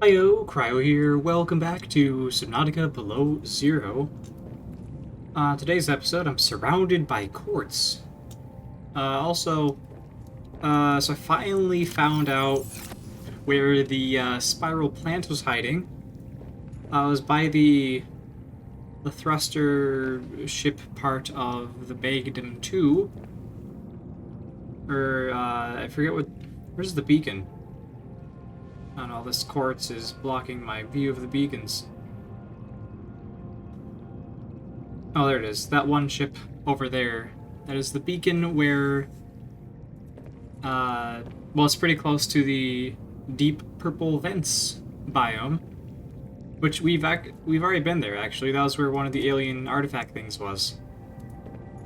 Hiyo, Cryo here. Welcome back to Subnautica Below Zero. Today's episode, I'm surrounded by quartz. So I finally found out where the spiral plant was hiding. I was by the thruster ship part of the Bagdom 2. I forget where's the beacon? I don't know, this quartz is blocking my view of the beacons. Oh, there it is. That one ship over there. That is the beacon where... well, it's pretty close to the deep purple vents biome. Which we've already been there, actually. That was where one of the alien artifact things was.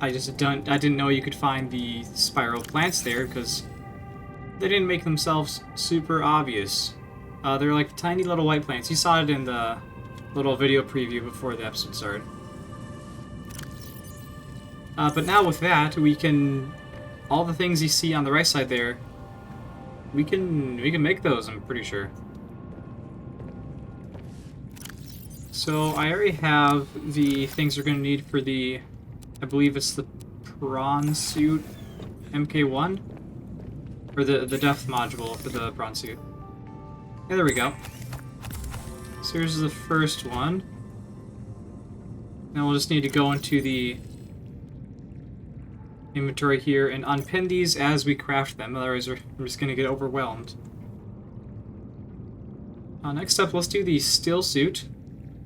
I didn't know you could find the spiral plants there, because they didn't make themselves super obvious. They're like tiny little white plants. You saw it in the little video preview before the episode started. But now with that, we can... all the things you see on the right side there, we can make those, I'm pretty sure. So I already have the things we're going to need for the... I believe it's the prawn suit MK1? Or the depth module for the prawn suit. Yeah, there we go. So here's the first one. Now we'll just need to go into the inventory here and unpin these as we craft them, otherwise we're just going to get overwhelmed. Next up, let's do the still suit.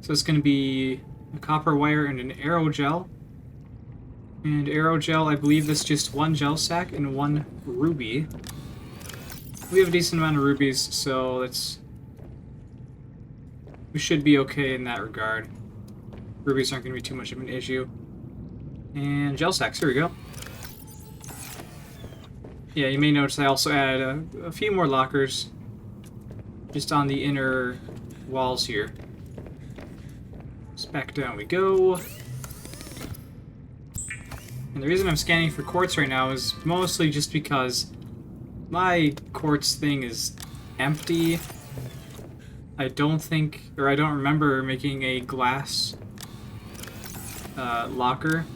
So it's going to be a copper wire and an aerogel. And aerogel, I believe that's just one gel sack and one ruby. We have a decent amount of rubies, so we should be okay in that regard. Rubies aren't going to be too much of an issue. And gel sacks, here we go. Yeah, you may notice I also added a few more lockers just on the inner walls here. So back down we go. And the reason I'm scanning for quartz right now is mostly just because my quartz thing is empty. I don't remember making a glass locker.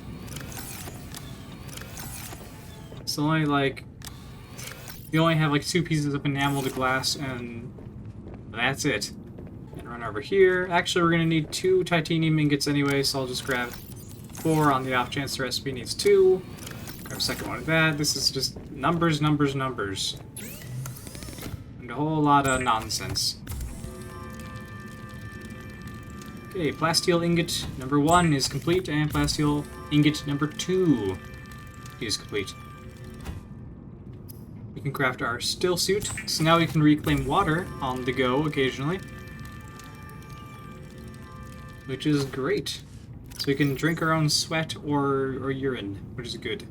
It's only like, you only have like 2 pieces of enameled glass and that's it. And run over here. Actually, we're gonna need 2 titanium ingots anyway, so I'll just grab 4 on the off chance the recipe needs 2. Grab a second one of that. This is just numbers, numbers, numbers. And a whole lot of nonsense. Okay, plasteel ingot number 1 is complete, and plasteel ingot number 2 is complete. We can craft our still suit, so now we can reclaim water on the go occasionally. Which is great. So we can drink our own sweat or urine, which is good.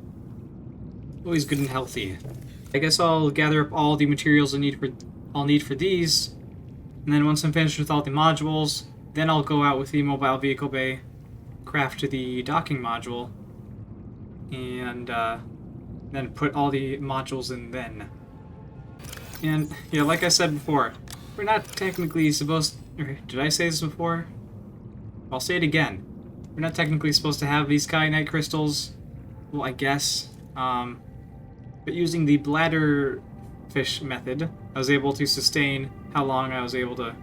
Always good and healthy. I guess I'll gather up all the materials I'll need for these, and then once I'm finished with all the modules, then I'll go out with the mobile vehicle bay, craft the docking module, and then put all the modules in then. And yeah, like I said before, we're not technically supposed... did I say this before? I'll say it again. We're not technically supposed to have these kyanite crystals. Well, I guess. But using the bladder fish method, I was able to sustain how long I was able to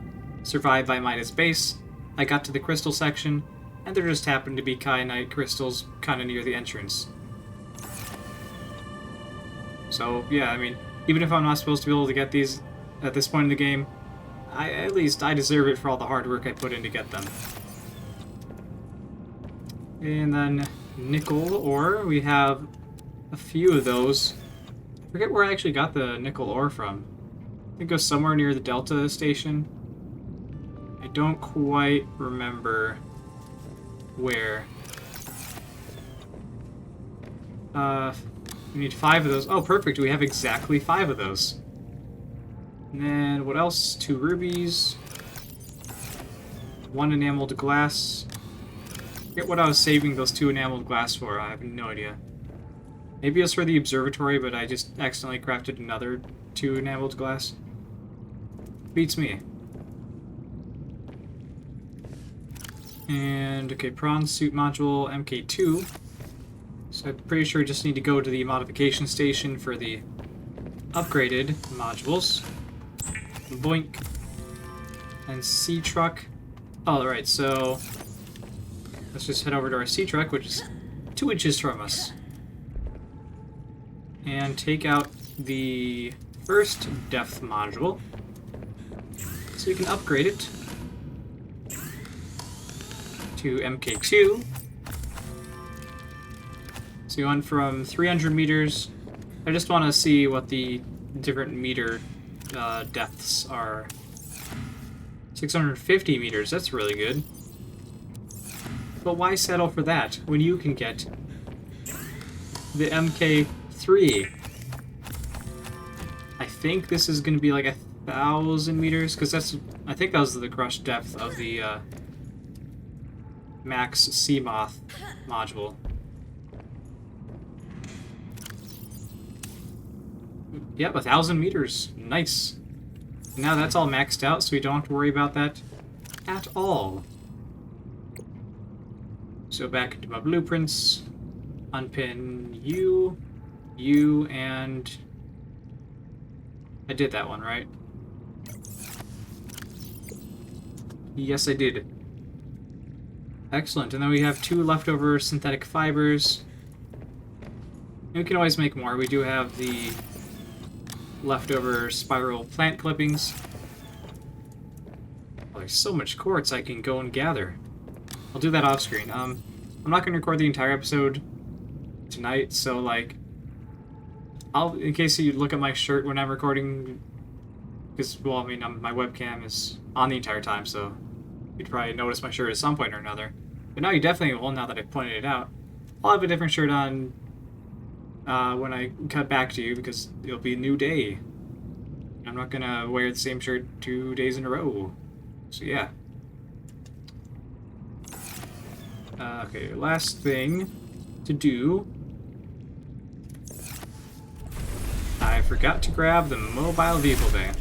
survive by Midas base. I got to the crystal section, and there just happened to be kyanite crystals kind of near the entrance. So, yeah, I mean, even if I'm not supposed to be able to get these at this point in the game, at least I deserve it for all the hard work I put in to get them. And then nickel ore, we have a few of those. I forget where I actually got the nickel ore from. I think it was somewhere near the Delta station. I don't quite remember where. We need 5 of those. Oh, perfect, we have exactly 5 of those. And then what else? 2 rubies. 1 enameled glass. I forget what I was saving those 2 enameled glass for. I have no idea. Maybe it was for the observatory, but I just accidentally crafted another 2 enameled glass. Beats me. And, okay, prawn suit module MK2. So I'm pretty sure we just need to go to the modification station for the upgraded modules. Boink. And sea truck. Alright, so let's just head over to our sea truck, which is 2 inches from us. And take out the first depth module. So you can upgrade it to MK2. So you went from 300 meters. I just want to see what the different meter depths are. 650 meters, that's really good. But why settle for that when you can get the MK3? I think this is going to be like 1,000 meters, because I think that was the crush depth of the Max Seamoth module. Yep, 1,000 meters. Nice. Now that's all maxed out, so we don't have to worry about that at all. So back into my blueprints. Unpin you, and I did that one, right? Yes, I did. Excellent. And then we have 2 leftover synthetic fibers. And we can always make more. We do have the leftover spiral plant clippings. Oh, there's so much quartz I can go and gather. I'll do that off screen. I'm not going to record the entire episode tonight, so like, in case you look at my shirt when I'm recording, because, well, I mean, my webcam is on the entire time, so you'd probably notice my shirt at some point or another. But now you definitely will, now that I've pointed it out. I'll have a different shirt on when I cut back to you, because it'll be a new day. I'm not gonna wear the same shirt 2 days in a row. So yeah. Okay, last thing to do. I forgot to grab the mobile vehicle bay.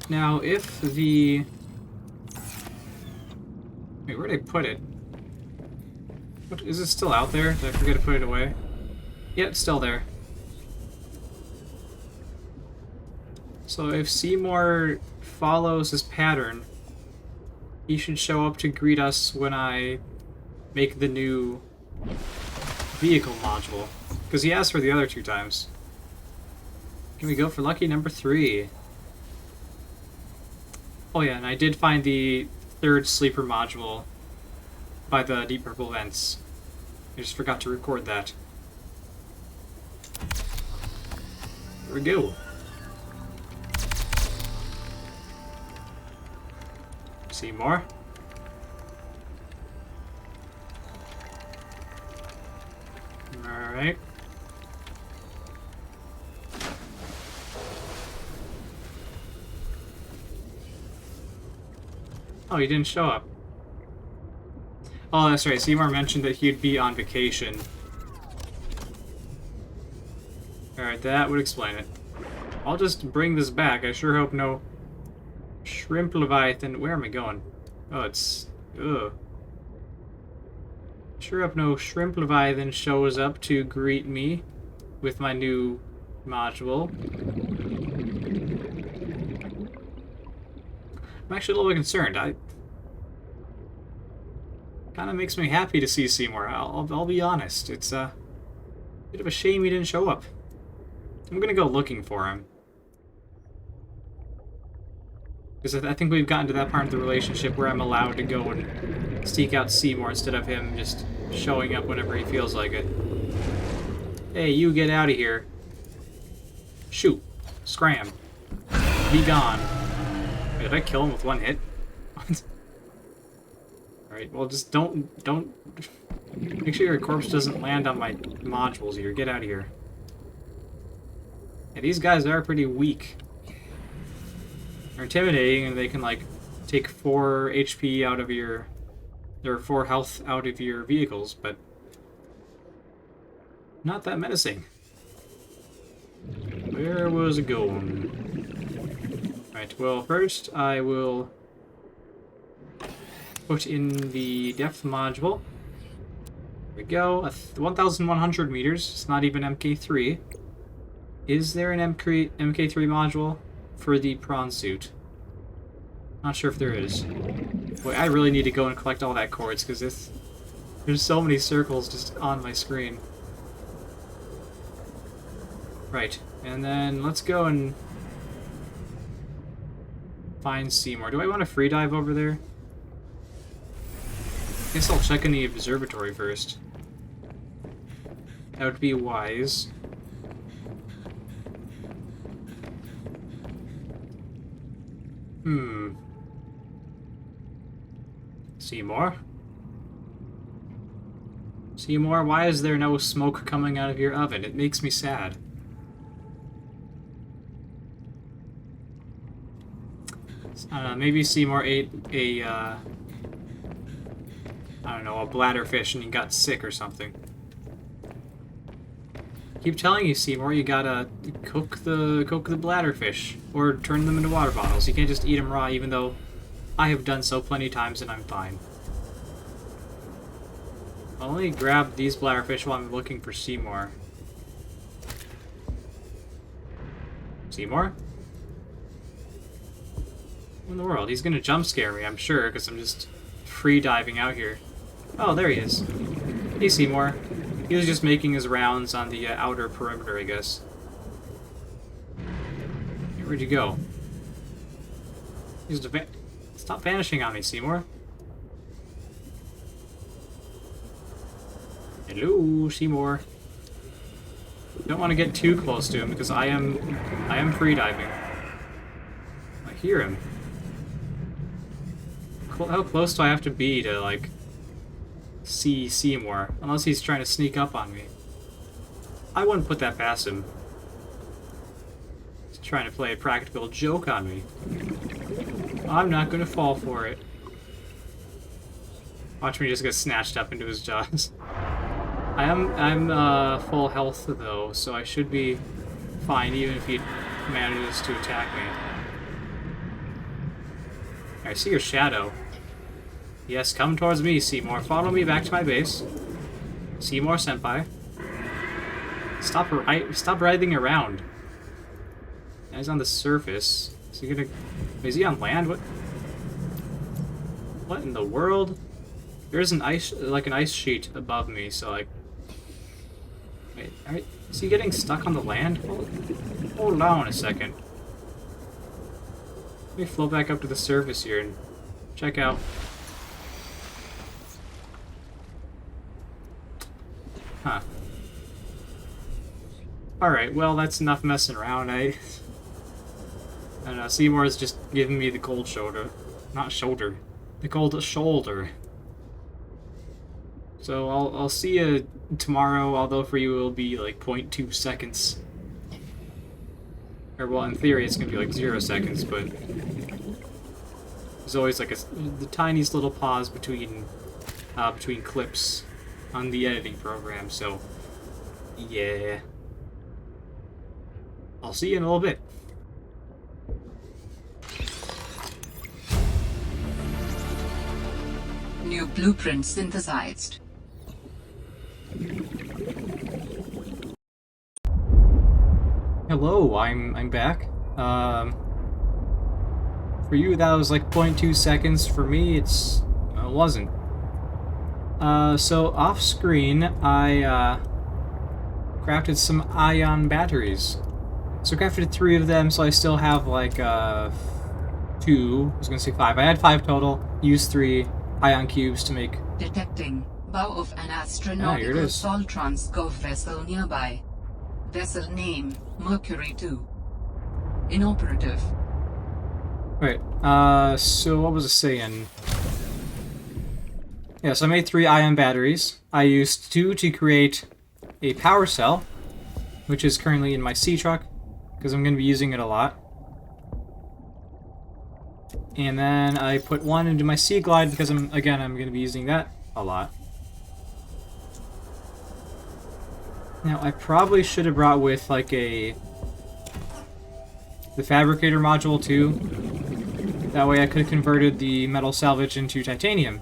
Now, if the... Wait, where'd I put it? What, is it still out there? Did I forget to put it away? Yeah, it's still there. So if Seymour follows his pattern, he should show up to greet us when I make the new vehicle module. Because he asked for the other 2 times. Can we go for lucky number 3? Oh yeah, and I did find the 3rd sleeper module by the deep purple vents. I just forgot to record that. There we go. See more? Alright. Oh, he didn't show up. Oh, that's right. Seymour mentioned that he'd be on vacation. Alright, that would explain it. I'll just bring this back. I sure hope no shrimp leviathan... Where am I going? Oh, it's... Ugh. Sure hope no shrimp leviathan shows up to greet me with my new module. I'm actually a little bit concerned. Kind of makes me happy to see Seymour. I'll be honest. It's a bit of a shame he didn't show up. I'm gonna go looking for him. Because I think we've gotten to that part of the relationship where I'm allowed to go and seek out Seymour instead of him just showing up whenever he feels like it. Hey, you get out of here. Shoot. Scram. Be gone. Wait, did I kill him with 1 hit? Alright, well just don't... Make sure your corpse doesn't land on my modules here. Get out of here. Yeah, these guys are pretty weak. They're intimidating, and they can, like, take 4 HP out of your... or 4 health out of your vehicles, but... not that menacing. Where was it going? Right, well, first I will put in the depth module. There we go. 1,100 meters. It's not even MK3. Is there an MK3 module for the prawn suit? Not sure if there is. Boy, I really need to go and collect all that quartz because there's so many circles just on my screen. Right, and then let's go and find Seymour. Do I want to free dive over there? I guess I'll check in the observatory first. That would be wise. Seymour? Seymour, why is there no smoke coming out of your oven? It makes me sad. Maybe Seymour ate a, I don't know, a bladderfish and he got sick or something. Keep telling you, Seymour, you gotta cook the bladderfish or turn them into water bottles. You can't just eat them raw, even though I have done so plenty times and I'm fine. I'll only grab these bladderfish while I'm looking for Seymour. Seymour? What in the world? He's gonna jump scare me, I'm sure, because I'm just free diving out here. Oh, there he is. Hey, Seymour. He was just making his rounds on the outer perimeter, I guess. Where'd you go? Stop vanishing on me, Seymour. Hello, Seymour. Don't want to get too close to him because I am free diving. I hear him. How close do I have to be to, like, see Seymour? Unless he's trying to sneak up on me. I wouldn't put that past him. He's trying to play a practical joke on me. I'm not gonna fall for it. Watch me just get snatched up into his jaws. I'm full health though, so I should be fine even if he manages to attack me. I see your shadow. Yes, come towards me, Seymour. Follow me back to my base. Seymour Senpai. Stop writhing around. He's on the surface. Is he on land? What in the world? There's an ice sheet above me, so like... Wait, is he getting stuck on the land? Hold on a second. Let me float back up to the surface here and check out. Huh. Alright, well, that's enough messing around. I don't know, Seymour is just giving me the cold shoulder. Not shoulder. The cold shoulder. So I'll see you tomorrow, although for you it'll be like 0.2 seconds. Or, well, in theory it's gonna be like 0 seconds, but... There's always like the tiniest little pause between clips on the editing program, so... Yeah. I'll see you in a little bit. New blueprint synthesized. Hello, I'm back. For you that was like 0.2 seconds. For me, it wasn't. So off screen, I crafted some ion batteries. So I crafted 3 of them, so I still have like 2. I was gonna say 5. I had 5 total. Used 3 ion cubes to make. Detecting bow of an astronautical Soltrans vessel nearby. Vessel name Mercury 2. Inoperative. Right. So what was I saying? Yeah, so I made 3 ion batteries. I used 2 to create a power cell, which is currently in my sea truck, because I'm going to be using it a lot. And then I put 1 into my sea glide, because I'm going to be using that a lot. Now, I probably should have brought with, like, the fabricator module, too. That way I could have converted the metal salvage into titanium.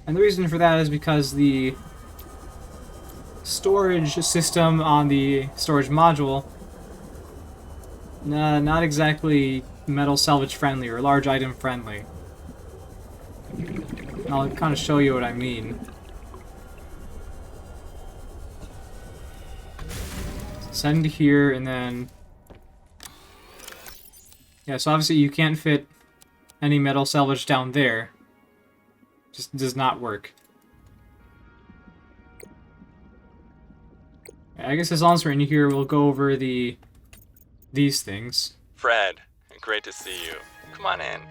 And the reason for that is because the storage system on the storage module, not exactly metal salvage friendly or large item friendly. I'll kind of show you what I mean. Send to here, and then... Yeah, so obviously you can't fit any metal salvage down there. Just does not work. I guess as long as we're in here, we'll go over these things. Fred, great to see you. Come on in.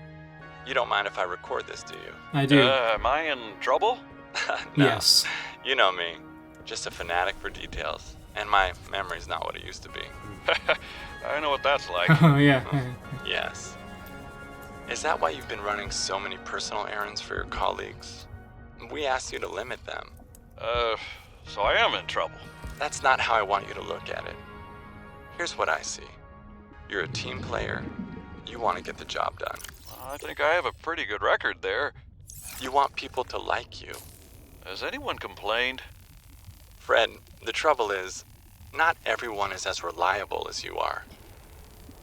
You don't mind if I record this, do you? I do. Am I in trouble? No. Yes. You know me. Just a fanatic for details. And my memory's not what it used to be. I know what that's like. Oh, yeah. Yes. Is that why you've been running so many personal errands for your colleagues? We asked you to limit them. So I am in trouble. That's not how I want you to look at it. Here's what I see. You're a team player. You want to get the job done. I think I have a pretty good record there. You want people to like you. Has anyone complained? Fred, the trouble is, not everyone is as reliable as you are.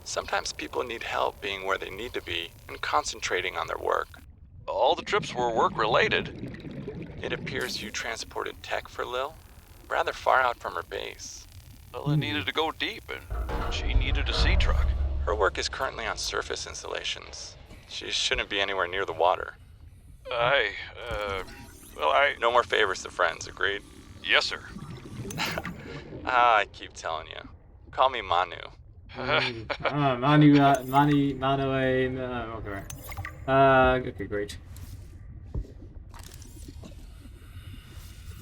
Sometimes people need help being where they need to be and concentrating on their work. All the trips were work-related. It appears you transported tech for Lil, rather far out from her base. Well, it needed to go deep, and she needed a sea truck. Her work is currently on surface installations. She shouldn't be anywhere near the water. No more favors to friends, agreed? Yes, sir. I keep telling you. Call me Manu. Okay, great.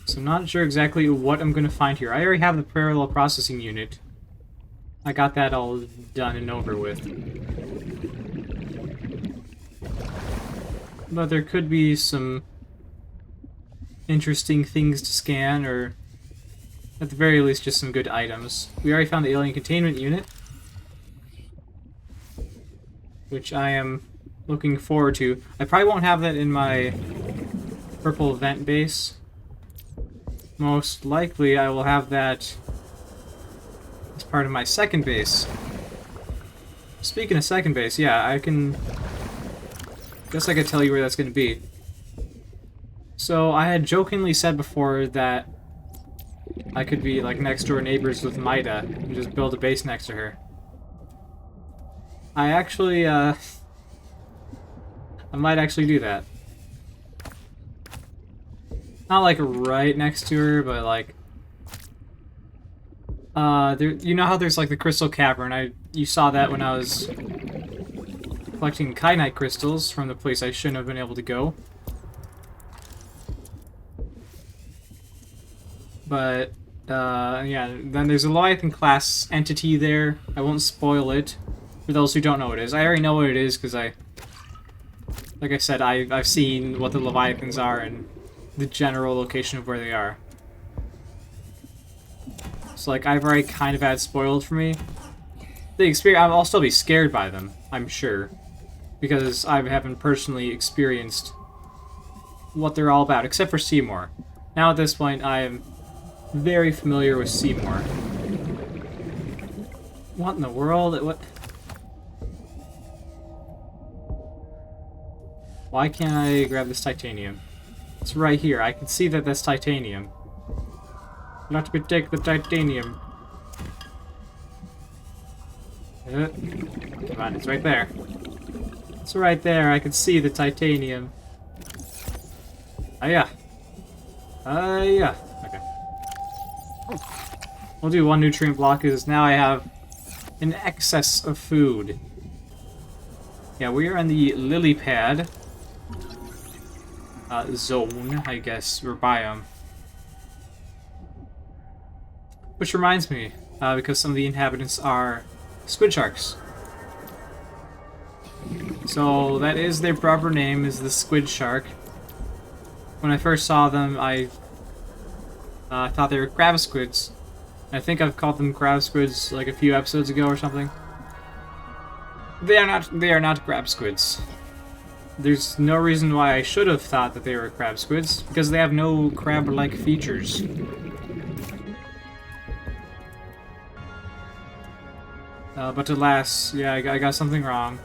So I'm not sure exactly what I'm going to find here. I already have the parallel processing unit. I got that all done and over with. But there could be some interesting things to scan, or at the very least just some good items. We already found the alien containment unit, which I am looking forward to. I probably won't have that in my purple vent base. Most likely I will have that as part of my second base. Speaking of second base, yeah, I guess I could tell you where that's going to be. So I had jokingly said before that I could be like next door neighbors with Maida and just build a base next to her. I actually, I might actually do that. Not like right next to her, but like, you know how there's like the crystal cavern? You saw that when I was collecting kyanite crystals from the place I shouldn't have been able to go. But, yeah, then there's a Leviathan class entity there. I won't spoil it for those who don't know what it is. I already know what it is because like I said, I've seen what the Leviathans are and the general location of where they are. So, like, I've already kind of had spoiled for me. The experience, I'll still be scared by them, I'm sure, because I haven't personally experienced what they're all about, except for Seymour. Now at this point, I am very familiar with Seymour. What in the world? What? Why can't I grab this titanium? It's right here. I can see that that's titanium. Let me take the titanium. Come on, it's right there. It's right there. I can see the titanium. Ah, yeah. Yeah. Okay. We'll do one nutrient block because now I have an excess of food. Yeah, we are on the lily pad zone, I guess, or biome. Which reminds me, because some of the inhabitants are squid sharks. So that is their proper name, is the squid shark. When I first saw them, I thought they were crab squids. I think I've called them crab squids like a few episodes ago or something. They are not crab squids. There's no reason why I should have thought that they were crab squids, because they have no crab-like features. But alas, yeah, I got something wrong.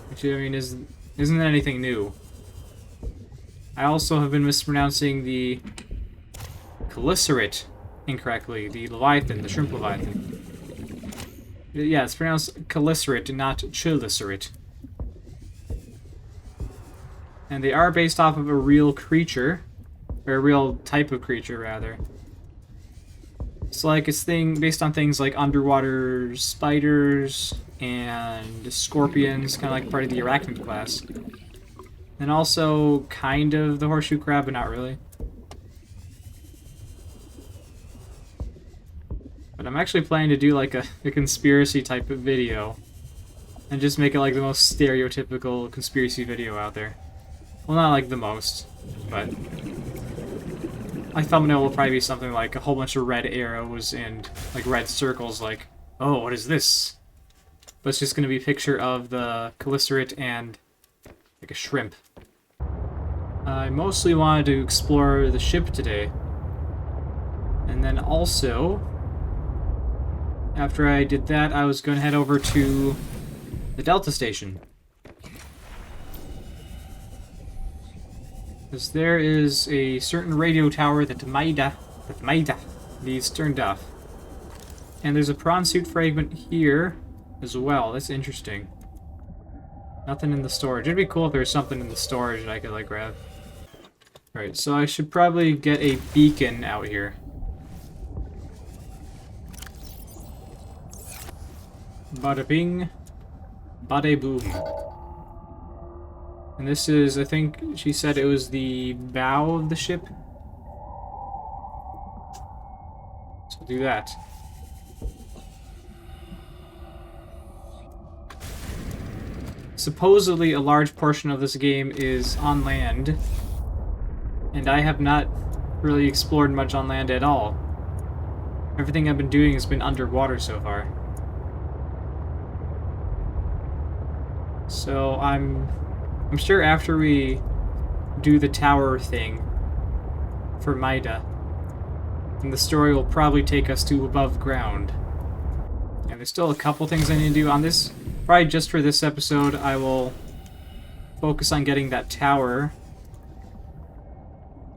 Which, I mean, isn't anything new. I also have been mispronouncing the Chelicerate incorrectly, the Leviathan, the shrimp Leviathan. Yeah, it's pronounced Chelicerate, not Chelicerate. And they are based off of a real creature, or a real type of creature, rather. It's like it's based on things like underwater spiders and scorpions, kind of like part of the arachnid class. And also kind of the horseshoe crab, but not really. But I'm actually planning to do like a conspiracy type of video. And just make it like the most stereotypical conspiracy video out there. Well, not like the most, but my thumbnail will probably be something like a whole bunch of red arrows and like red circles like, oh, what is this? But it's just going to be a picture of the Chelicerate and like a shrimp. I mostly wanted to explore the ship today. And then also, after I did that, I was going to head over to the Delta Station. Because there is a certain radio tower that Maida needs turned off. And there's a prawn suit fragment here as well. That's interesting. Nothing in the storage. It'd be cool if there was something in the storage that I could like grab. Alright, so I should probably get a beacon out here. Bada bing, bada boom. And this is, I think she said it was the bow of the ship. So do that. Supposedly a large portion of this game is on land. And I have not really explored much on land at all. Everything I've been doing has been underwater so far. So I'm sure after we do the tower thing for Maida, then the story will probably take us to above ground. And there's still a couple things I need to do on this. Probably just for this episode, I will focus on getting that tower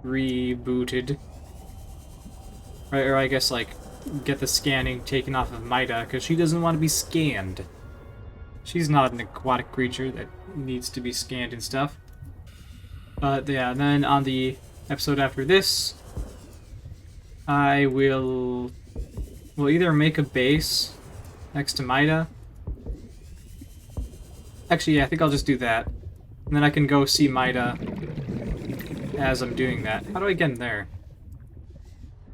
rebooted. Or I guess, like, get the scanning taken off of Maida, because she doesn't want to be scanned. She's not an aquatic creature that needs to be scanned and stuff. But yeah, and then on the episode after this, I will either make a base next to Maida. Actually, yeah, I think I'll just do that. And then I can go see Maida as I'm doing that. How do I get in there?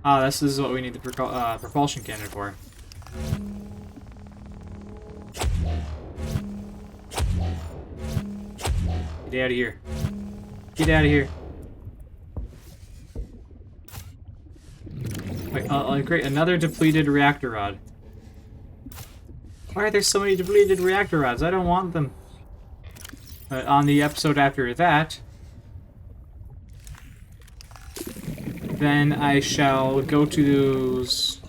Ah, this is what we need the propulsion cannon for. Get out of here. Get out of here. Wait, great, another depleted reactor rod. Why are there so many depleted reactor rods? I don't want them. But on the episode after that, then I shall go to those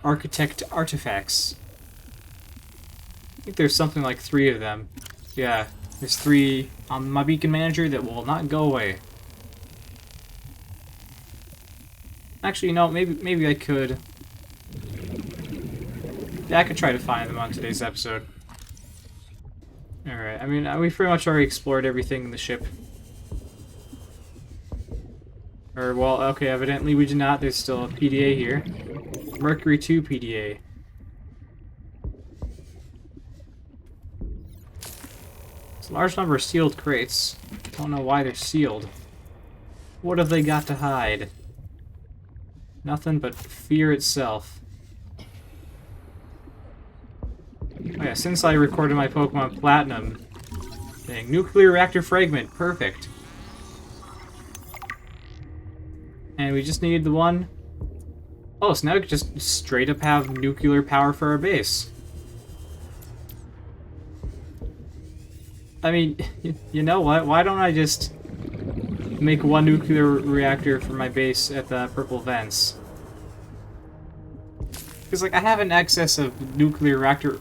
architect artifacts. I think there's something like 3 of them. Yeah. There's 3 on my beacon manager that will not go away. Actually, no, maybe I could. Yeah, I could try to find them on today's episode. Alright, I mean, we pretty much already explored everything in the ship. Or, well, okay, evidently we did not. There's still a PDA here. Mercury 2 PDA. It's a large number of sealed crates. Don't know why they're sealed. What have they got to hide? Nothing but fear itself. Oh yeah, since I recorded my Pokemon Platinum thing, nuclear reactor fragment, perfect. And we just needed the one. Oh, so now we can just straight up have nuclear power for our base. I mean, you know what? Why don't I just make one nuclear reactor for my base at the purple vents? Because, like, I have an excess of nuclear reactor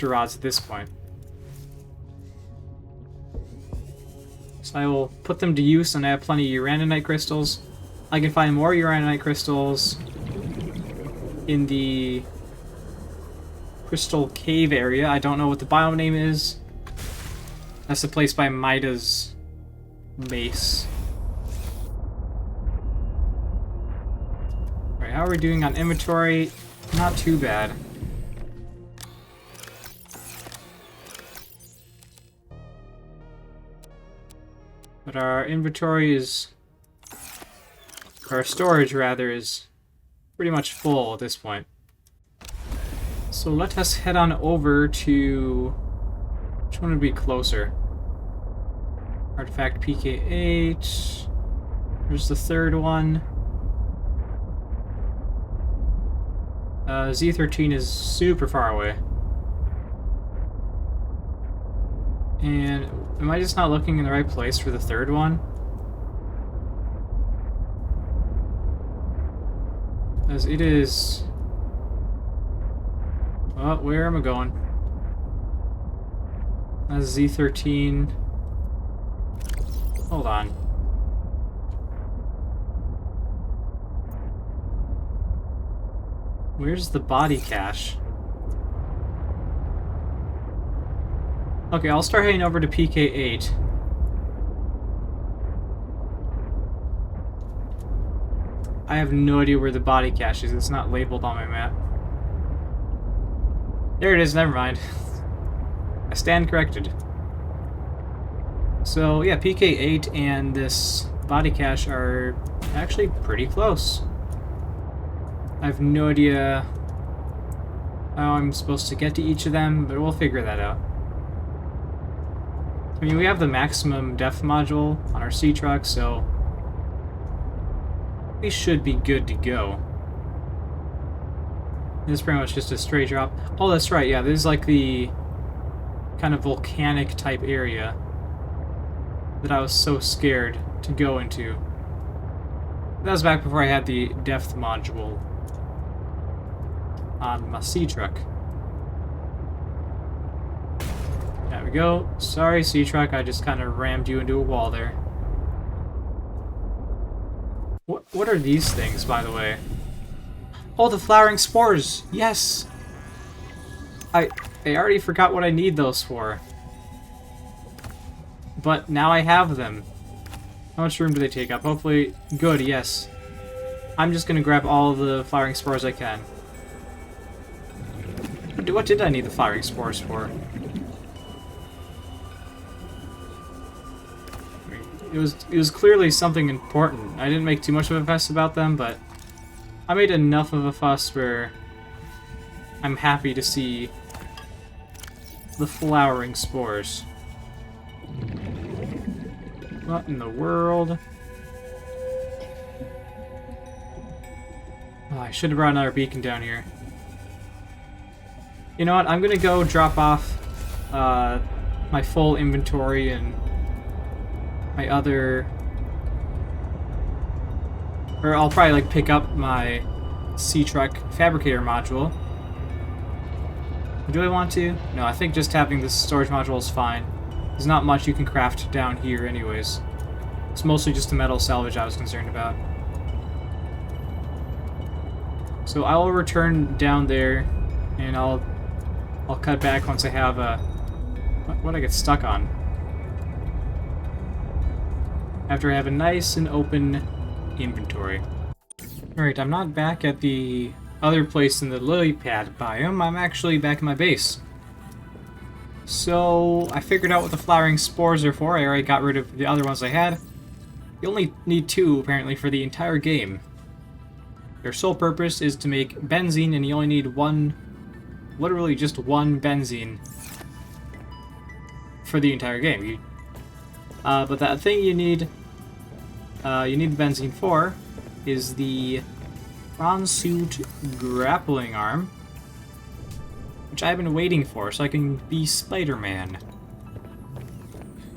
rods at this point. So I will put them to use, and I have plenty of uraninite crystals. I can find more uraninite crystals in the Crystal Cave area. I don't know what the biome name is. That's the place by Mida's base. Alright, how are we doing on inventory? Not too bad. But our inventory is... our storage, rather, is pretty much full at this point. So let us head on over to... which one would be closer? Artifact PK8. There's the third one. Z13 is super far away. And am I just not looking in the right place for the third one? As it is... oh, where am I going? That's Z13. Hold on. Where's the body cache? Okay, I'll start heading over to PK8. I have no idea where the body cache is. It's not labeled on my map. There it is, never mind. I stand corrected. So, yeah, PK8 and this body cache are actually pretty close. I have no idea how I'm supposed to get to each of them, but we'll figure that out. I mean, we have the maximum depth module on our sea truck, so we should be good to go. This is pretty much just a straight drop. Oh, that's right, yeah, this is like the kind of volcanic type area that I was so scared to go into. That was back before I had the depth module on my sea truck. There we go. Sorry, sea truck, I just kind of rammed you into a wall there. What are these things, by the way? Oh, the flowering spores! Yes! I already forgot what I need those for. But now I have them. How much room do they take up? Hopefully, good, yes. I'm just gonna grab all of the flowering spores I can. What did I need the flowering spores for? It was clearly something important. I didn't make too much of a fuss about them, but I made enough of a fuss where I'm happy to see the flowering spores. What in the world? Oh, I should have brought another beacon down here. You know what? I'm gonna go drop off my full inventory and my other... or I'll probably like pick up my sea truck fabricator module. Do I want to? No, I think just having this storage module is fine. There's not much you can craft down here anyways. It's mostly just the metal salvage I was concerned about. So I will return down there and I'll cut back once I have a... what I get stuck on? After I have a nice and open inventory. Alright, I'm not back at the other place in the lily pad biome. I'm actually back in my base. So I figured out what the flowering spores are for. I already got rid of the other ones I had. You only need 2 apparently for the entire game. Their sole purpose is to make benzene, and you only need 1, literally just 1 benzene for the entire game. But that thing you need the benzene for is the prawn suit grappling arm, which I've been waiting for so I can be Spider-Man.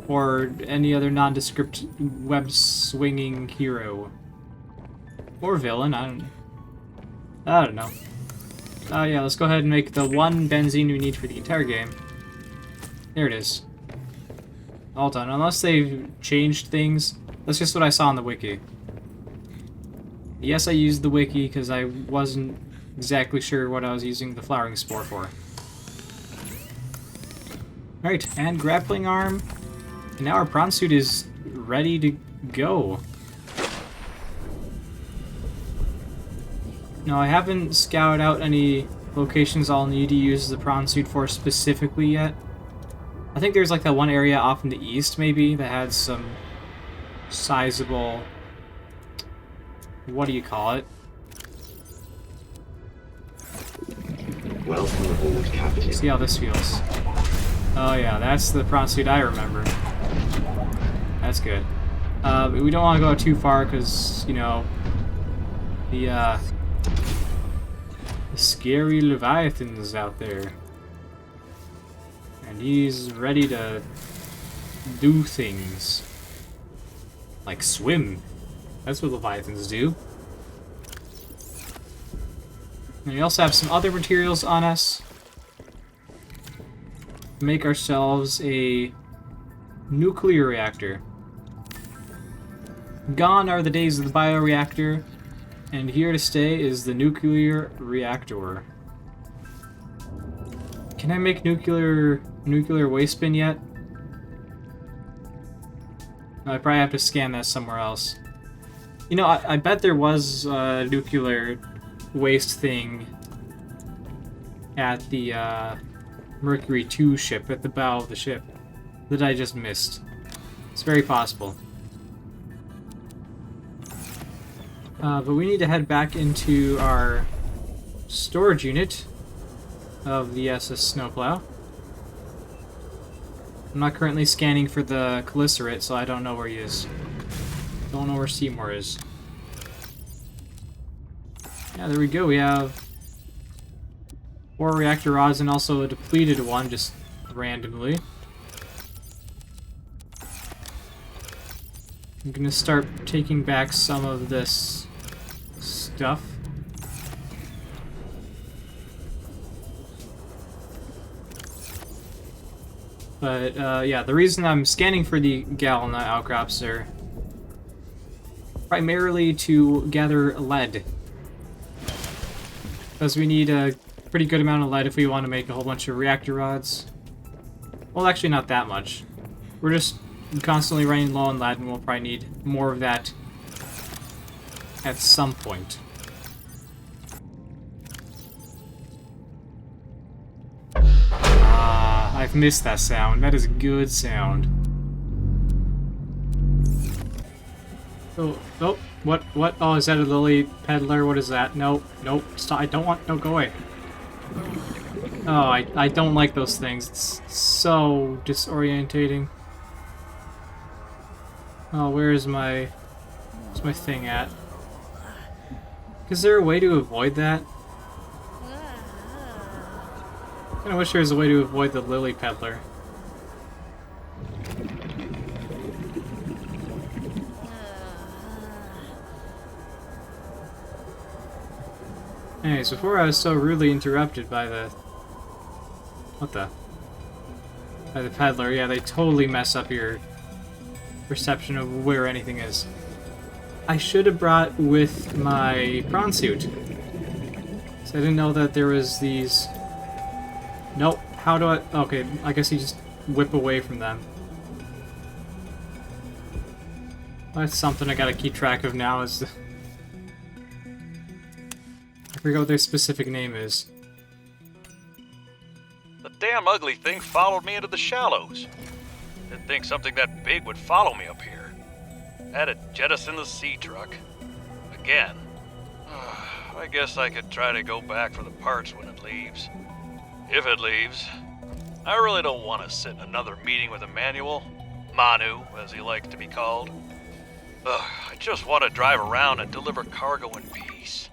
or any other nondescript web-swinging hero. Or villain, I don't know. Yeah, let's go ahead and make the one benzene we need for the entire game. There it is. All done. Unless they've changed things. That's just what I saw on the wiki. Yes, I used the wiki because I wasn't exactly sure what I was using the flowering spore for. Alright, and grappling arm. And now our prawn suit is ready to go. No, I haven't scouted out any locations I'll need to use the prawn suit for specifically yet. I think there's like that one area off in the east, maybe, that had some sizable... what do you call it? Welcome aboard, Captain. See how this feels. Oh yeah, that's the prawn suit I remember. That's good. But we don't want to go too far because, you know, the scary Leviathan's out there. And he's ready to do things. Like swim. That's what Leviathans do. And we also have some other materials on us. Make ourselves a nuclear reactor. Gone are the days of the bioreactor, and here to stay is the nuclear reactor. Can I make nuclear waste bin yet? No, I probably have to scan that somewhere else. You know, I bet there was a nuclear waste thing at the Mercury 2 ship, at the bow of the ship, that I just missed. It's very possible. But we need to head back into our storage unit of the SS Snowplow. I'm not currently scanning for the Caliceret, so I don't know where he is. Don't know where Seymour is. Yeah, there we go. We have 4 reactor rods and also a depleted one, just randomly. I'm gonna start taking back some of this stuff. But, yeah, the reason I'm scanning for the Galena outcrops are primarily to gather lead. Because we need a pretty good amount of lead if we want to make a whole bunch of reactor rods. Well, actually not that much. We're just constantly running low on lead, and we'll probably need more of that at some point. I've missed that sound. That is a good sound. Oh, what? Oh, is that a lily peddler? What is that? Nope, stop. I don't want, no, go away. Oh, I don't like those things. It's so disorientating. Oh, where's my thing at? Is there a way to avoid that? I kinda wish there was a way to avoid the lily peddler. Anyways, before I was so rudely interrupted by the... what the? By the peddler. Yeah, they totally mess up your perception of where anything is. I should have brought with my prawn suit. So I didn't know that there was these... Nope. How do I... okay, I guess you just whip away from them. That's something I gotta keep track of now is... I forget what their specific name is. The damn ugly thing followed me into the shallows. Didn't think something that big would follow me up here. Had to jettison the sea truck. Again. I guess I could try to go back for the parts when it leaves. If it leaves. I really don't want to sit in another meeting with Emmanuel. Manu, as he likes to be called. I just want to drive around and deliver cargo in peace.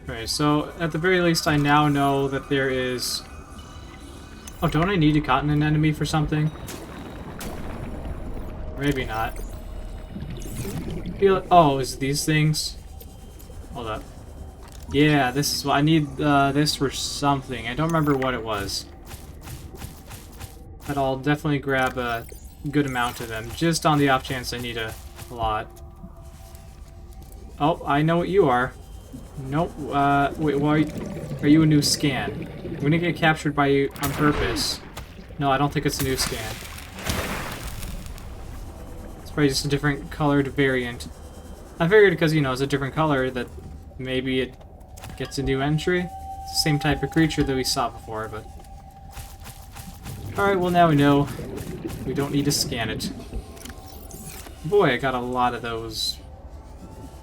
Okay, so at the very least I now know that there is... oh, don't I need to cotton an enemy for something? Maybe not. Oh, is it these things? Hold up. Yeah, this is what I need. This for something. I don't remember what it was. But I'll definitely grab a good amount of them, just on the off chance I need a lot. Oh, I know what you are. Nope. Wait, why are you a new scan? I'm gonna get captured by you on purpose. No, I don't think it's a new scan. It's probably just a different colored variant. I figured because, you know, it's a different color that maybe it gets a new entry. It's the same type of creature that we saw before, but... Alright, well now we know. We don't need to scan it. Boy, I got a lot of those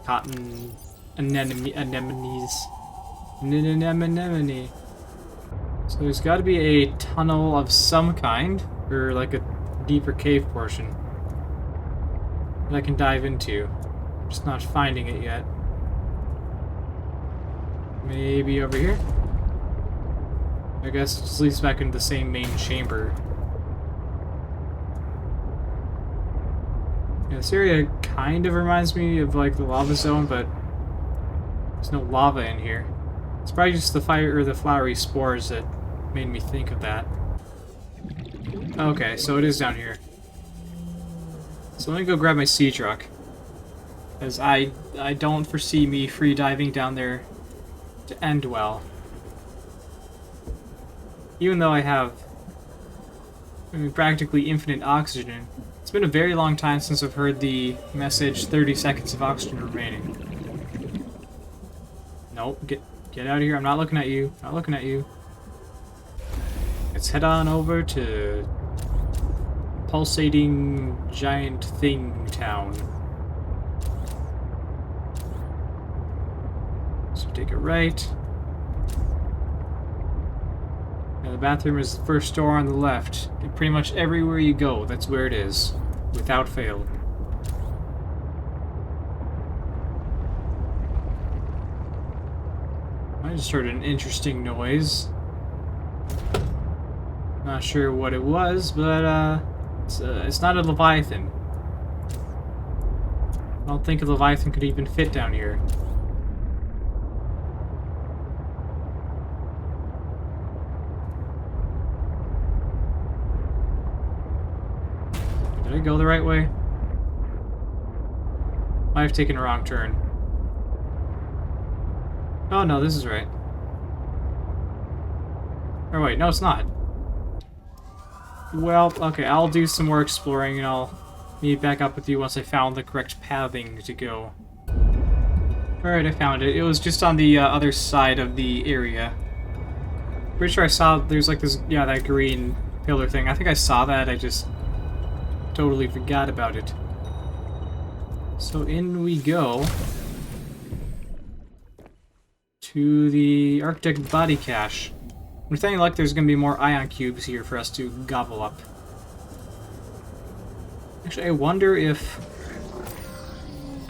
cotton anemones. Anemone. So there's got to be a tunnel of some kind, or like a deeper cave portion that I can dive into. I'm just not finding it yet. Maybe over here? I guess it just leads back into the same main chamber. Yeah, this area kind of reminds me of like the lava zone, but there's no lava in here. It's probably just the fire or the flowery spores that made me think of that. Okay, so it is down here. So let me go grab my sea truck, because I don't foresee me free diving down there to end well. Even though I have, practically infinite oxygen. It's been a very long time since I've heard the message 30 seconds of oxygen remaining. Nope, get out of here. I'm not looking at you. Not looking at you. Let's head on over to pulsating giant thing town. So take a right. Now the bathroom is the first door on the left. And pretty much everywhere you go, that's where it is, without fail. I just heard an interesting noise. Not sure what it was, but it's not a Leviathan. I don't think a Leviathan could even fit down here. Did I go the right way? Might have taken a wrong turn. Oh no, this is right. Or wait, no it's not. Well, okay, I'll do some more exploring and I'll meet back up with you once I found the correct pathing to go. Alright, I found it. It was just on the other side of the area. Pretty sure I saw there's like this, yeah, that green pillar thing. I think I saw that, I just totally forgot about it. So in we go to the Architect body cache. With any luck, there's going to be more ion cubes here for us to gobble up. Actually, I wonder if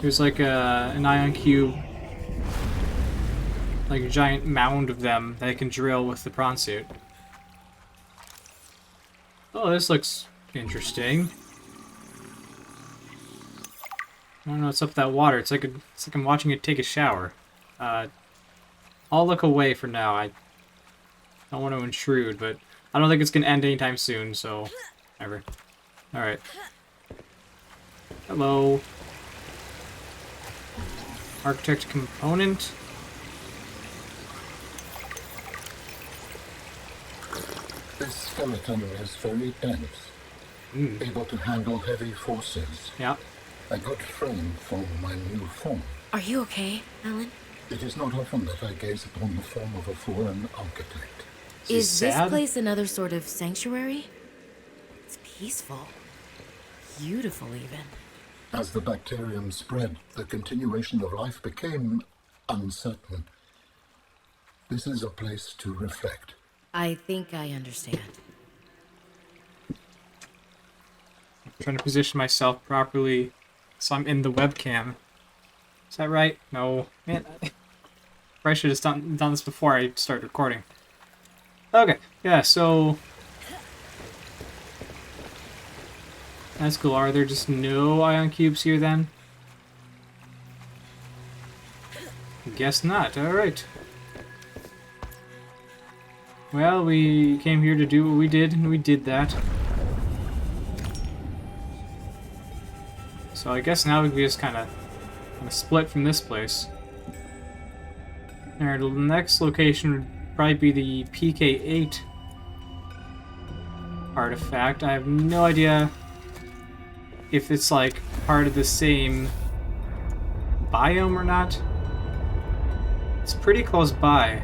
there's like an ion cube, like a giant mound of them that I can drill with the prawn suit. Oh, this looks interesting. I don't know what's up with that water. It's like I'm watching it take a shower. I'll look away for now. I don't want to intrude, but I don't think it's going to end anytime soon, so whatever. Alright. Hello. Architect component. This skeleton is very dense, able to handle heavy forces. Yeah. A good frame for my new form. Are you okay, Alan? It is not often that I gaze upon the form of a foreign architect. Is this sad? place another sort of sanctuary? It's peaceful. Beautiful, even. As the bacterium spread, the continuation of life became uncertain. This is a place to reflect. I think I understand. I'm trying to position myself properly so I'm in the webcam. Is that right? No. Man, I probably should have done this before I started recording. Okay, yeah, so That's cool. Are there just no ion cubes here then? Guess not. Alright. Well, we came here to do what we did, and we did that. So I guess now we can just kind of split from this place. Alright, the next location would probably be the PK8 artifact. I have no idea if it's like part of the same biome or not. It's pretty close by.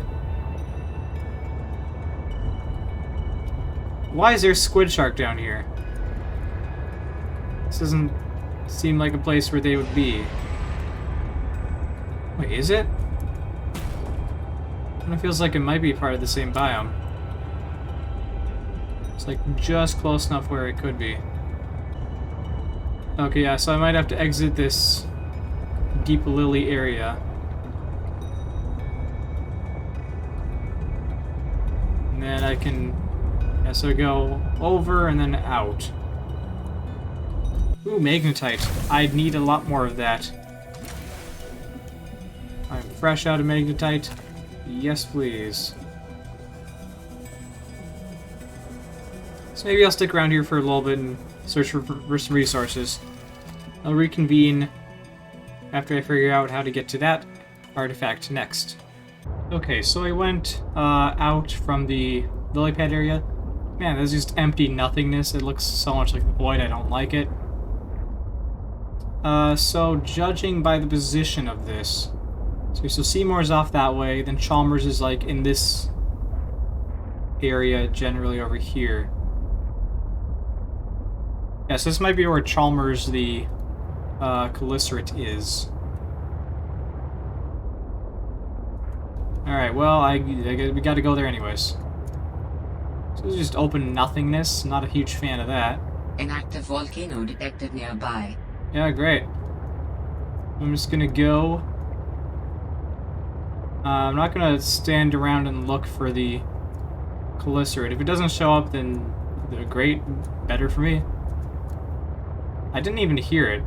Why is there a squid shark down here? This doesn't seem like a place where they would be. Wait, is it? It feels like it might be part of the same biome. It's like just close enough where it could be. Okay, yeah, so I might have to exit this Deep Lily area. And then I can, yeah, so go over and then out. Ooh, magnetite. I'd need a lot more of that. I'm fresh out of magnetite. Yes, please. So maybe I'll stick around here for a little bit and search for some resources. I'll reconvene after I figure out how to get to that artifact next. Okay, so I went out from the lily pad area. Man, there's just empty nothingness. It looks so much like the void. I don't like it. So judging by the position of this, so Seymour's off that way, then Chalmers is like in this area, generally over here. Yeah, so this might be where Chalmers, the Calycerate, is. Alright, well, we gotta go there anyways. So this is just open nothingness, not a huge fan of that. An active volcano detected nearby. Yeah, great. I'm just gonna go. I'm not gonna stand around and look for the Calycerate. If it doesn't show up, then great, better for me. I didn't even hear it.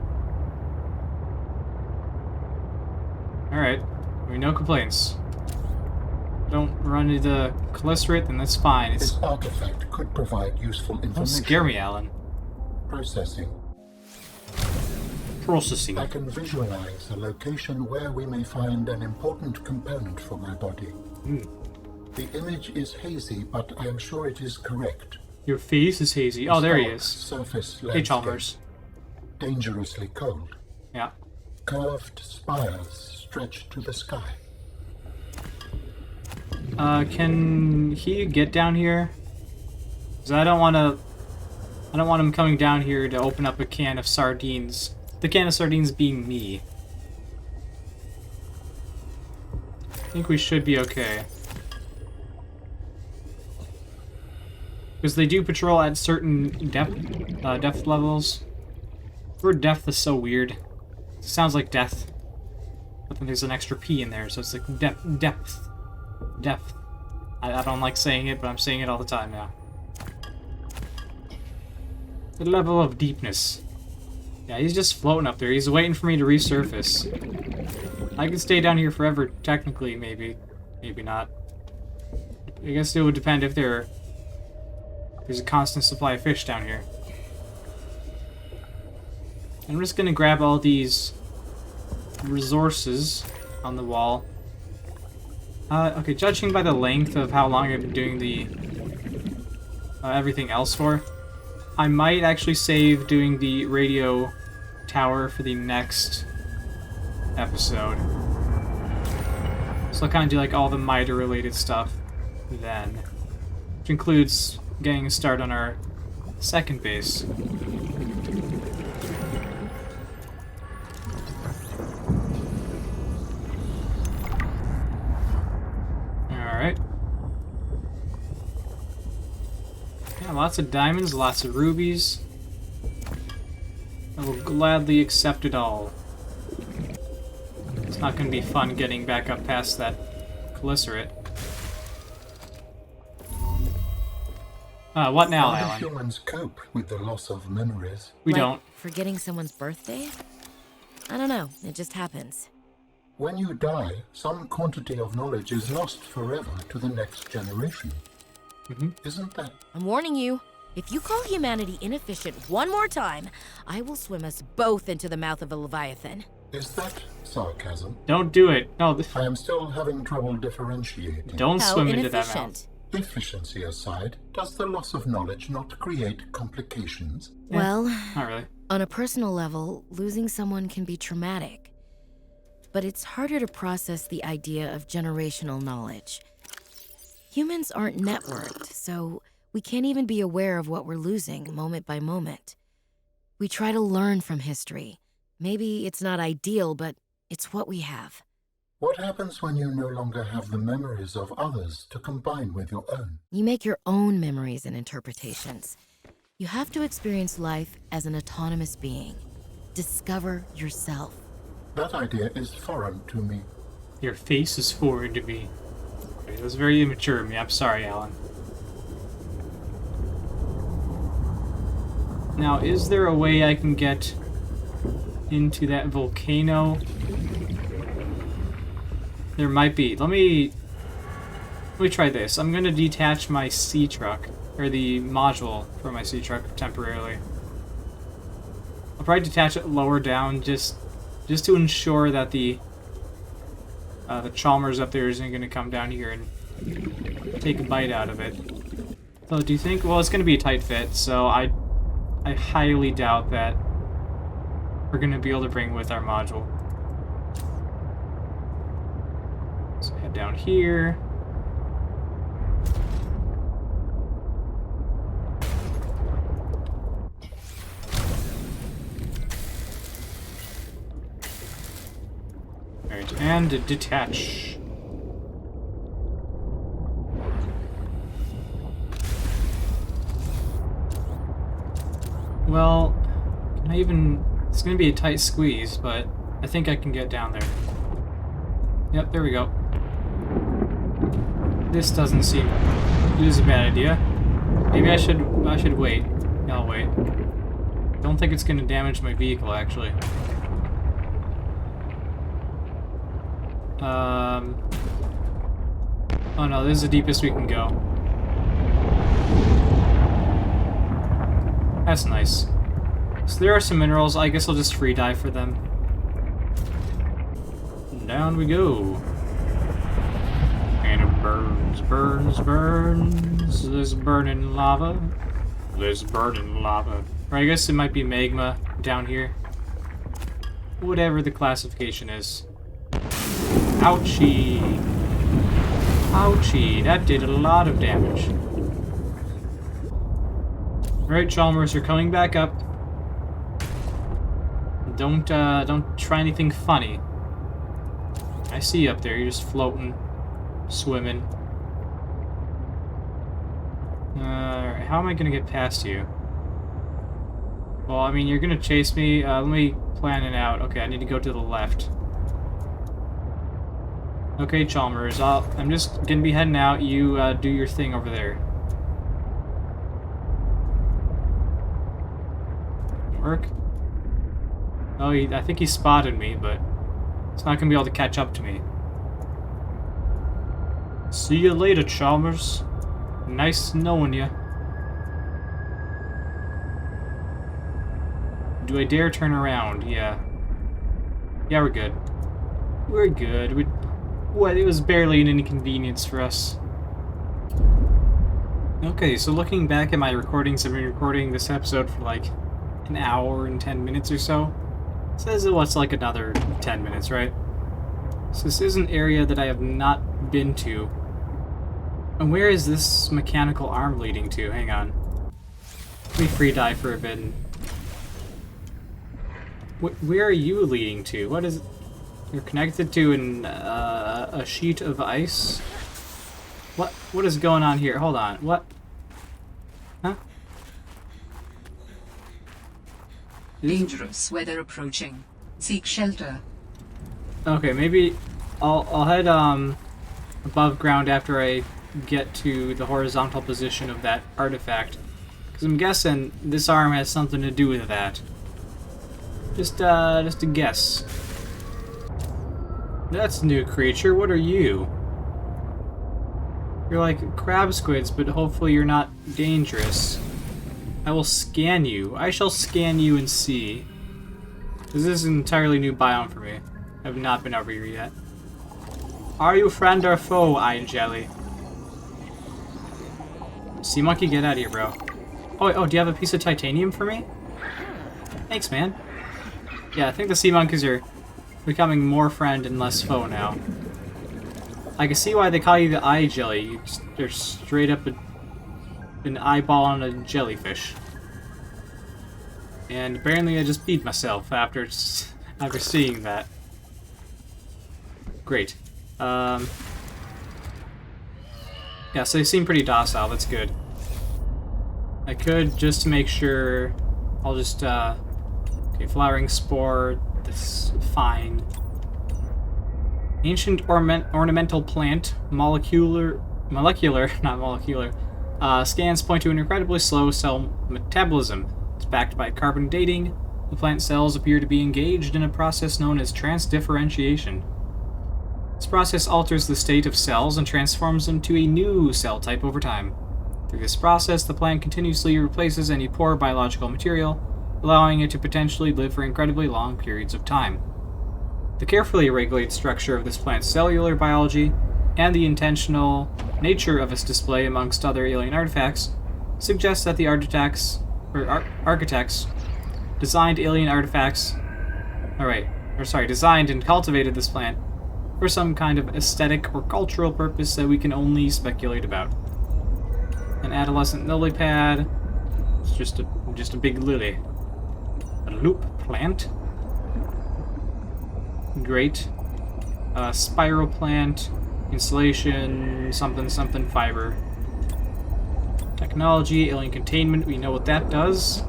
Alright, I mean, no complaints. Don't run into the Calycerate, then that's fine. It's... This artifact could provide useful information. Don't scare me, Alan. Processing. Processing. I can visualize a location where we may find an important component for my body. The image is hazy, but I am sure it is correct. Your face is hazy. Oh, there he is. Surface Hey, landscape. Chalmers. Dangerously cold. Yeah. Curved spires stretch to the sky. Can he get down here? Because I don't want him coming down here to open up a can of sardines. The can of sardines being me. I think we should be okay. Because they do patrol at certain depth levels. The word depth is so weird. It sounds like death. But then there's an extra P in there, so it's like depth. Depth. I don't like saying it, but I'm saying it all the time now. The level of deepness. Yeah, he's just floating up there. He's waiting for me to resurface. I could stay down here forever, technically, maybe. Maybe not. I guess it would depend if there's a constant supply of fish down here. I'm just gonna grab all these resources on the wall. Okay, judging by the length of how long I've been doing the everything else for, I might actually save doing the radio tower for the next episode. So I'll kind of do like all the MITRE related stuff then, which includes getting a start on our second base. Alright. Yeah, lots of diamonds, lots of rubies. I will gladly accept it all. It's not going to be fun getting back up past that Calycerate. What now, How do Alan? humans cope with the loss of memories? We Like don't. forgetting someone's birthday? I don't know. It just happens. When you die, some quantity of knowledge is lost forever to the next generation. Isn't that? I'm warning you. If you call humanity inefficient one more time, I will swim us both into the mouth of a leviathan. Is that sarcasm? Don't do it. No, I am still having trouble differentiating. don't How swim into that mouth. inefficient? Efficiency aside, does the loss of knowledge not create complications? Yeah. Well, Not really. on a personal level, losing someone can be traumatic. But it's harder to process the idea of generational knowledge. Humans aren't networked, so we can't even be aware of what we're losing moment by moment. We try to learn from history. Maybe it's not ideal, but it's what we have. What happens when you no longer have the memories of others to combine with your own? You make your own memories and interpretations. You have to experience life as an autonomous being. Discover yourself. That idea is foreign to me. Your face is foreign to me. It was very immature of me. I'm sorry, Alan. Now, is there a way I can get into that volcano? There might be. Let me try this. I'm gonna detach my sea truck, or the module for my sea truck temporarily. I'll probably detach it lower down just to ensure that the Chalmers up there isn't gonna come down here and take a bite out of it. So do you think? Well, it's gonna be a tight fit, so I highly doubt that we're gonna be able to bring with our module. So head down here. Alright, and detach. Well, can I even... It's gonna be a tight squeeze, but I think I can get down there. Yep, there we go. This doesn't seem... It is a bad idea. Maybe I should wait. Yeah, I'll wait. Don't think it's gonna damage my vehicle, actually. Oh no, this is the deepest we can go. That's nice. So there are some minerals. I guess I'll just free dive for them. Down we go. And it burns, burns, burns. There's burning lava. There's burning lava. Or I guess it might be magma down here. Whatever the classification is. Ouchie. Ouchie. That did a lot of damage. Alright, Chalmers, you're coming back up. Don't try anything funny. I see you up there. You're just floating, swimming. How am I gonna get past you? Well, I mean, you're gonna chase me. Let me plan it out. Okay, I need to go to the left. Okay, Chalmers, I'm just gonna be heading out. You do your thing over there. Work? Oh, I think he spotted me, but it's not gonna be able to catch up to me. See you later, Chalmers. Nice knowing you. Do I dare turn around? Yeah. Yeah, we're good. We're good. It was barely an inconvenience for us. Okay, so looking back at my recordings, I've been recording this episode for like an hour and 10 minutes or so. It says it was like another 10 minutes, right? So this is an area that I have not been to. And where is this mechanical arm leading to? Hang on. Let me free dive for a bit. Where are you leading to? What is it? You're connected to a sheet of ice? What is going on here? Hold on. What? Huh? Dangerous weather approaching. Seek shelter. Okay, maybe I'll head above ground after I get to the horizontal position of that artifact. Because I'm guessing this arm has something to do with that. Just a guess. That's a new creature. What are you? You're like crab squids, but hopefully you're not dangerous. I will scan you. I shall scan you and see. This is an entirely new biome for me. I have not been over here yet. Are you friend or foe, Eye Jelly? Sea monkey, get out of here, bro. Oh, do you have a piece of titanium for me? Thanks, man. Yeah, I think the sea monkeys are becoming more friend and less foe now. I can see why they call you the eye jelly. They're straight up an eyeball on a jellyfish. And apparently I just beat myself after seeing that. Great. Yeah, so they seem pretty docile. That's good. I could, just to make sure, I'll just, okay, flowering spore, that's fine. Ancient ornamental plant, molecular, not molecular, scans point to an incredibly slow cell metabolism. It's backed by carbon dating. The plant cells appear to be engaged in a process known as transdifferentiation. This process alters the state of cells and transforms them to a new cell type over time. Through this process, the plant continuously replaces any poor biological material, allowing it to potentially live for incredibly long periods of time. The carefully regulated structure of this plant's cellular biology and the intentional nature of its display amongst other alien artifacts suggests that the architects designed alien artifacts, designed and cultivated this plant for some kind of aesthetic or cultural purpose that we can only speculate about. An adolescent lily pad. It's just a big lily. A loop plant. Great. Spiral plant. Insulation. Something fiber. Technology. Alien containment. We know what that does.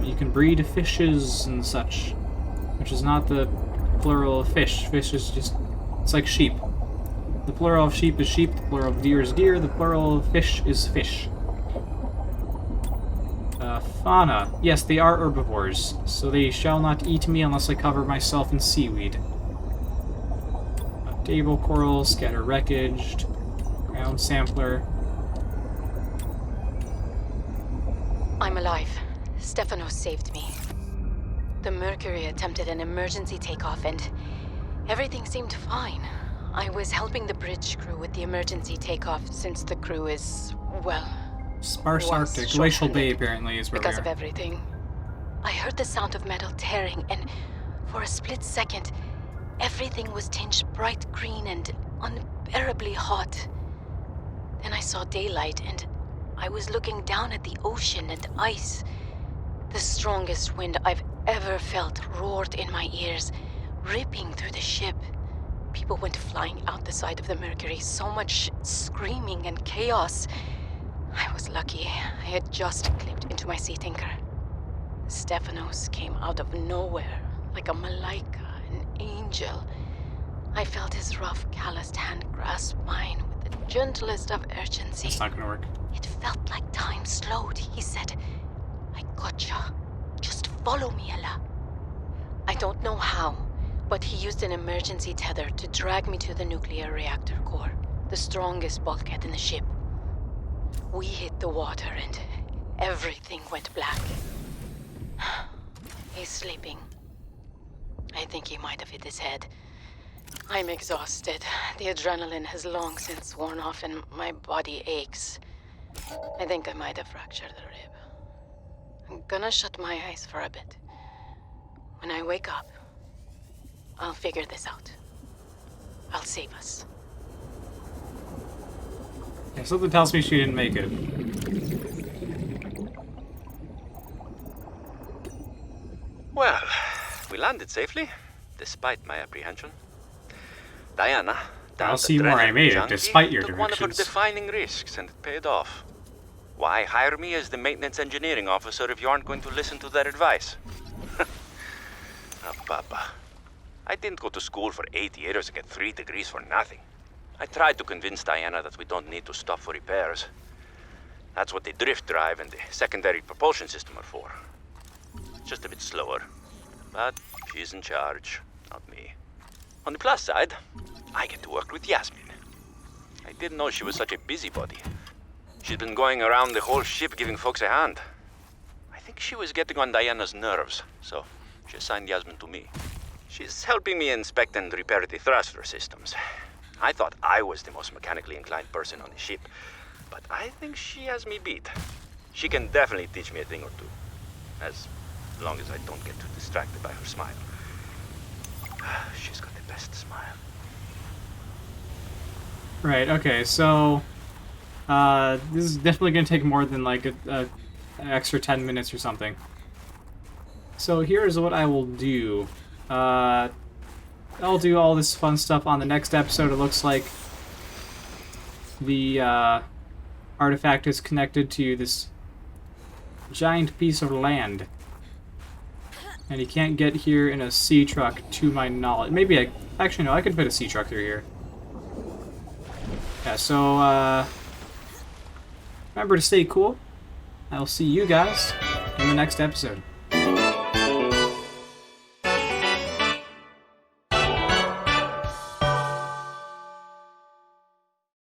You can breed fishes and such. Which is not the plural of fish. Fish is just... It's like sheep. The plural of sheep is sheep. The plural of deer is deer. The plural of fish is fish. Fauna. Yes, they are herbivores, so they shall not eat me unless I cover myself in seaweed. Table coral, scatter wreckage, ground sampler. I'm alive. Stefanos saved me. The Mercury attempted an emergency takeoff and everything seemed fine. I was helping the bridge crew with the emergency takeoff since the crew is, well... Sparse Arctic. Glacial Bay, apparently, is where we are. Because of everything. I heard the sound of metal tearing, and for a split second, everything was tinged bright green and unbearably hot. Then I saw daylight, and I was looking down at the ocean and ice. The strongest wind I've ever felt roared in my ears, ripping through the ship. People went flying out the side of the Mercury, so much screaming and chaos. I was lucky. I had just clipped into my sea tinker. Stefanos came out of nowhere, like a malaika, an angel. I felt his rough, calloused hand grasp mine with the gentlest of urgency. It's not gonna work. It felt like time slowed. He said, I gotcha. Just follow me, Ella. I don't know how, but he used an emergency tether to drag me to the nuclear reactor core, the strongest bulkhead in the ship. We hit the water and everything went black. He's sleeping. I think he might have hit his head. I'm exhausted. The adrenaline has long since worn off and my body aches. I think I might have fractured the rib. I'm gonna shut my eyes for a bit. When I wake up, I'll figure this out. I'll save us. Yeah, something tells me she didn't make it. Well, we landed safely, despite my apprehension. Diana, I'll see more I made it, despite your took one of her directions. defining risks, and it paid off. Why hire me as the maintenance engineering officer if you aren't going to listen to their advice? Papa. I didn't go to school for 8 years and get 3 degrees for nothing. I tried to convince Diana that we don't need to stop for repairs. That's what the drift drive and the secondary propulsion system are for. Just a bit slower. But she's in charge, not me. On the plus side, I get to work with Yasmin. I didn't know she was such a busybody. She's been going around the whole ship giving folks a hand. I think she was getting on Diana's nerves, so she assigned Yasmin to me. She's helping me inspect and repair the thruster systems. I thought I was the most mechanically inclined person on the ship, but I think she has me beat. She can definitely teach me a thing or two, as long as I don't get too distracted by her smile. She's got the best smile. Right, okay, so this is definitely going to take more than like a extra 10 minutes or something. So here's what I will do. I'll do all this fun stuff on the next episode. It looks like the artifact is connected to this giant piece of land. And you can't get here in a sea truck, to my knowledge. Maybe actually, no, I could fit a sea truck through here. Yeah, so, remember to stay cool. I'll see you guys in the next episode.